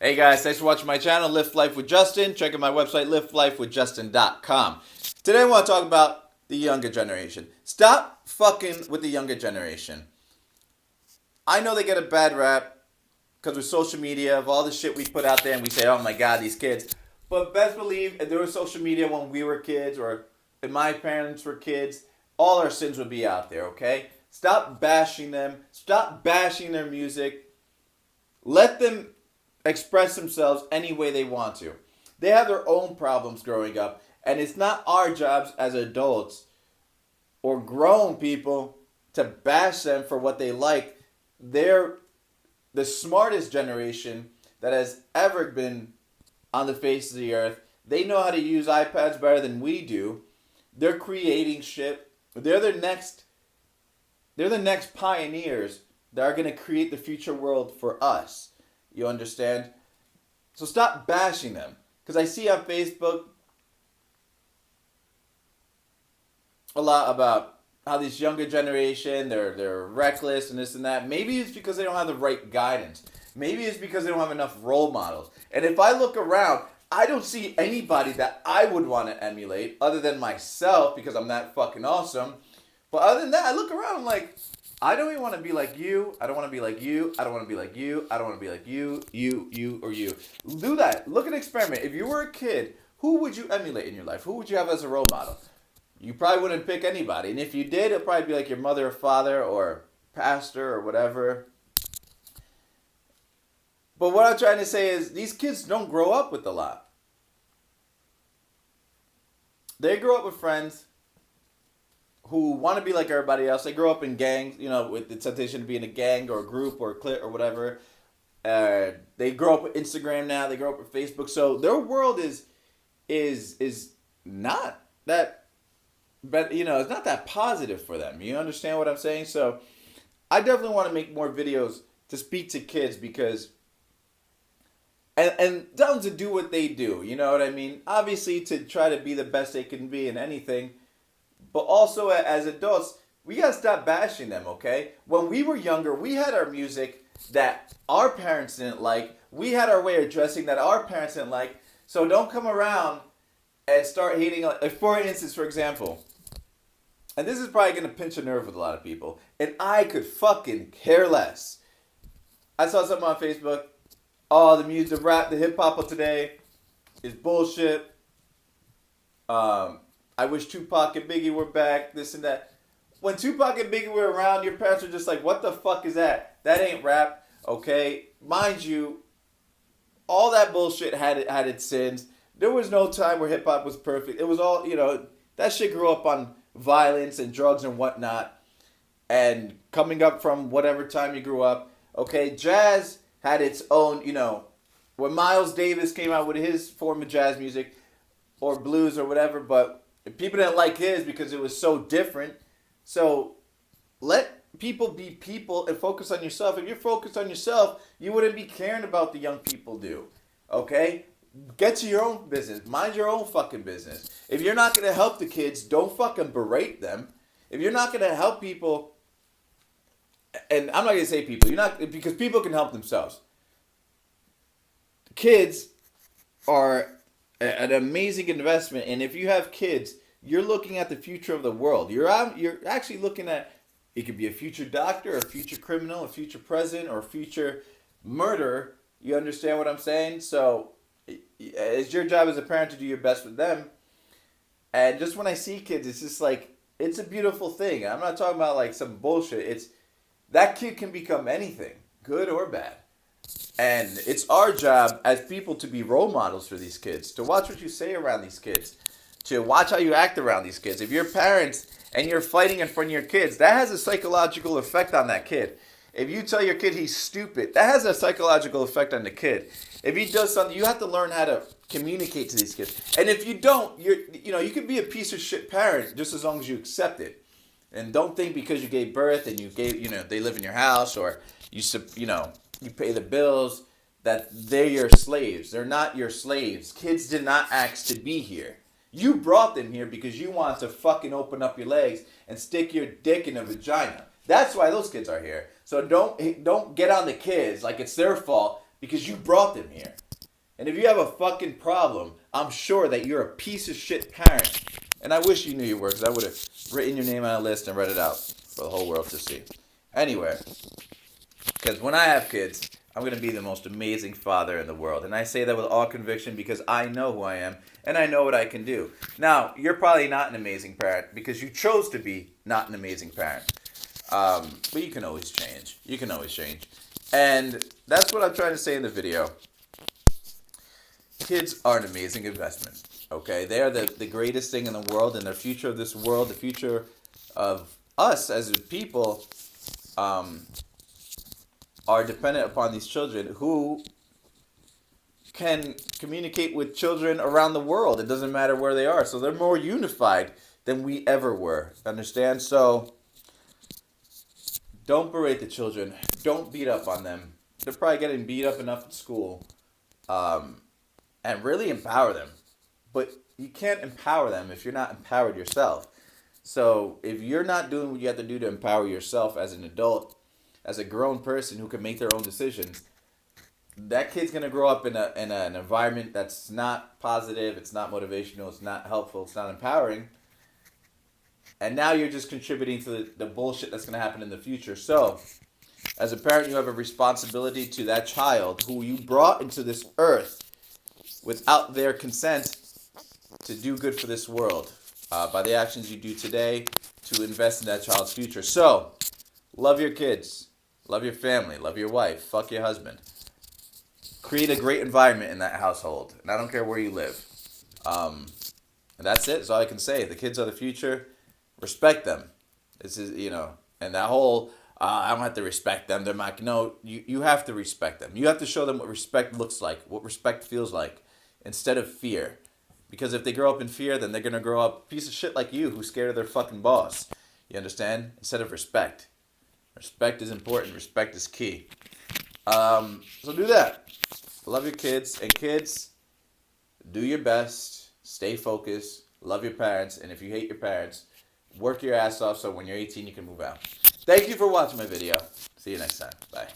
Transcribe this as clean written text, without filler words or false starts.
Hey guys, thanks for watching my channel, Live Life with Justin. Check out my website, livelifewithjustin.com. Today I want to talk about the younger generation. Stop fucking with the younger generation. I know they get a bad rap because with social media, of all the shit we put out there and we say, oh my god, these kids. But best believe if there was social media when we were kids or when my parents were kids, all our sins would be out there, okay? Stop bashing them. Stop bashing their music. Let them express themselves any way they want to. They have their own problems growing up, and it's not our jobs as adults or grown people to bash them for what they like. They're the smartest generation that has ever been on the face of the earth. They know how to use iPads better than we do. They're creating shit. They're the next pioneers that are going to create the future world for us. You understand? So stop bashing them. Because I see on Facebook a lot about how this younger generation, they're reckless and this and that. Maybe it's because they don't have the right guidance. Maybe it's because they don't have enough role models. And if I look around, I don't see anybody that I would want to emulate other than myself because I'm that fucking awesome. But other than that, I look around, I'm like, I don't even want to be like you. I don't want to be like you. I don't want to be like you. I don't want to be like you, or you. Do that. Look at an experiment. If you were a kid, who would you emulate in your life? Who would you have as a role model? You probably wouldn't pick anybody. And if you did, it'd probably be like your mother or father or pastor or whatever. But what I'm trying to say is these kids don't grow up with a lot. They grow up with friends who want to be like everybody else. They grow up in gangs, with the temptation to be in a gang or a group or a clique or whatever. They grow up with Instagram now. They grow up with Facebook. So their world is not that, but it's not that positive for them. You understand what I'm saying? So I definitely want to make more videos to speak to kids because, and tell them to do what they do. You know what I mean? Obviously to try to be the best they can be in anything. But also, as adults, we got to stop bashing them, okay? When we were younger, we had our music that our parents didn't like. We had our way of dressing that our parents didn't like. So don't come around and start hating. Like, for instance, for example, and this is probably going to pinch a nerve with a lot of people, and I could fucking care less. I saw something on Facebook. Oh, the music, the rap, the hip-hop of today is bullshit. I wish Tupac and Biggie were back, this and that. When Tupac and Biggie were around, your parents were just like, what the fuck is that? That ain't rap, okay? Mind you, all that bullshit had its sins. There was no time where hip-hop was perfect. It was all, that shit grew up on violence and drugs and whatnot. And coming up from whatever time you grew up, okay? Jazz had its own, when Miles Davis came out with his form of jazz music or blues or whatever, but people didn't like his because it was so different. So let people be people and focus on yourself. If you're focused on yourself, you wouldn't be caring about the young people do. Okay? Get to your own business. Mind your own fucking business. If you're not going to help the kids, don't fucking berate them. If you're not going to help people, and I'm not going to say people, because people can help themselves. Kids are an amazing investment, and if you have kids, you're looking at the future of the world. You're actually looking at, it could be a future doctor, a future criminal, a future president, or a future murderer. You understand what I'm saying? So it's your job as a parent to do your best with them. And just when I see kids, it's just like, it's a beautiful thing. I'm not talking about like some bullshit. It's that kid can become anything, good or bad. And it's our job as people to be role models for these kids, to watch what you say around these kids, to watch how you act around these kids. If you're parents and you're fighting in front of your kids, that has a psychological effect on that kid. If you tell your kid he's stupid, that has a psychological effect on the kid. If he does something, you have to learn how to communicate to these kids. And if you don't, you can be a piece of shit parent just as long as you accept it. And don't think because you gave birth and they live in your house or you pay the bills, that they're your slaves. They're not your slaves. Kids did not ask to be here. You brought them here because you want to fucking open up your legs and stick your dick in a vagina. That's why those kids are here. So don't get on the kids like it's their fault because you brought them here. And if you have a fucking problem, I'm sure that you're a piece of shit parent. And I wish you knew you were, because I would have written your name on a list and read it out for the whole world to see. Anyway, because when I have kids, I'm going to be the most amazing father in the world. And I say that with all conviction because I know who I am and I know what I can do. Now, you're probably not an amazing parent because you chose to be not an amazing parent. But you can always change. You can always change. And that's what I'm trying to say in the video. Kids are an amazing investment. Okay? They are the greatest thing in the world, and the future of this world, the future of us as a people, are dependent upon these children who can communicate with children around the world. It doesn't matter where they are. So they're more unified than we ever were. Understand? So don't berate the children. Don't beat up on them. They're probably getting beat up enough at school. And really empower them. But you can't empower them if you're not empowered yourself. So if you're not doing what you have to do to empower yourself as an adult, as a grown person who can make their own decisions, that kid's going to grow up in an environment that's not positive, it's not motivational, it's not helpful, it's not empowering. And now you're just contributing to the bullshit that's going to happen in the future. So, as a parent, you have a responsibility to that child who you brought into this earth without their consent to do good for this world by the actions you do today to invest in that child's future. So, love your kids. Love your family. Love your wife. Fuck your husband. Create a great environment in that household. And I don't care where you live. And that's it. That's all I can say. The kids are the future. Respect them. This is, and that whole, I don't have to respect them. They're my, no, you have to respect them. You have to show them what respect looks like, what respect feels like, instead of fear. Because if they grow up in fear, then they're going to grow up a piece of shit like you who's scared of their fucking boss. You understand? Instead of respect. Respect is important. Respect is key. So do that. Love your kids. And kids, do your best. Stay focused. Love your parents. And if you hate your parents, work your ass off so when you're 18 you can move out. Thank you for watching my video. See you next time. Bye.